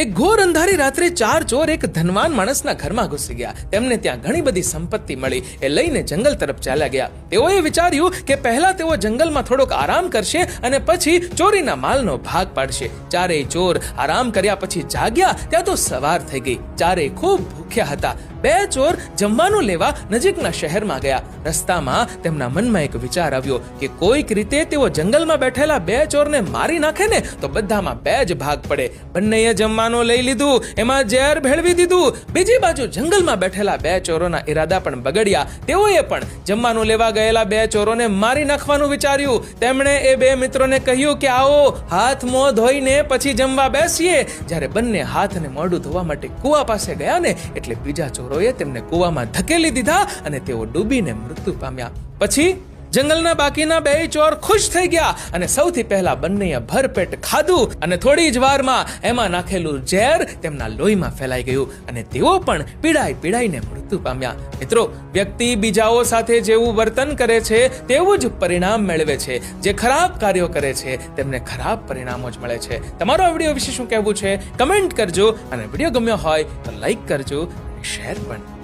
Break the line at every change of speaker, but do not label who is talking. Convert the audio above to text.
એક ઘોર અંધારી રાત્રે 4 ચોર એક ધનવાન માણસના ઘરમાં ઘૂસી ગયા. તેમને ત્યાં ઘણી બધી સંપત્તિ મળી. એ લઈને જંગલ તરફ ચાલ્યા ગયા. તેઓએ વિચાર્યું કે પહેલા તેઓ જંગલમાં થોડોક આરામ કરશે અને પછી ચોરીના માલનો ભાગ પાડશે. ચારેય ચોર આરામ કર્યા પછી જાગ્યા ત્યાં તો સવાર થઈ ગઈ. ચારેય ખૂબ ભૂખ્યા હતા. 2 ચોર જમવાનું લેવા નજીકના શહેરમાં ગયા. રસ્તામાં તેમના મનમાં એક વિચાર આવ્યો કે કોઈક રીતે તેઓ જંગલમાં બેઠેલા 2 ચોરને મારી નાખે ને તો બધામાં 2 જ ભાગ પડે. બંનેએ જમવાનું લઈ લીધું, એમાં ઝેર ભેળવી દીધું. બીજી બાજુ જંગલમાં બેઠેલા 2 ચોરોના ઈરાદા પણ બગડ્યા. તેઓએ પણ જમવાનું લેવા ગયેલા 2 ચોરોને મારી નાખવાનું વિચાર્યું. તેમણે એ 2 મિત્રોને કહ્યું કે આવો હાથ મોં ધોઈને પછી જમવા બેસીએ. જ્યારે બંને હાથ અને મોઢું ધોવા માટે કૂવા પાસે ગયા ને એટલે બીજા ચોરોએ તેમને કૂવામાં ધકેલી દીધા અને તેઓ ડૂબીને મૃત્યુ પામ્યા. પછી જંગલના બાકીના 2 ચોર ખુશ થઈ ગયા અને સૌથી પહેલા બંનેએ ભરપેટ ખાધું અને થોડી જ વારમાં એમાં નાખેલું ઝેર તેમના લોહીમાં ફેલાઈ ગયું અને તેઓ પણ પીડાઈને મૃત્યુ પામ્યા. મિત્રો, વ્યક્તિ બીજાઓ સાથે જેવું વર્તન કરે છે તેવું જ પરિણામ મેળવે છે. જે ખરાબ કાર્યો કરે છે તેમને ખરાબ પરિણામો જ મળે છે. તમારો આ વિડીયો વિશે શું કહેવું છે કમેન્ટ કરજો અને વિડીયો ગમ્યો હોય તો લાઈક કરજો અને શેર પણ.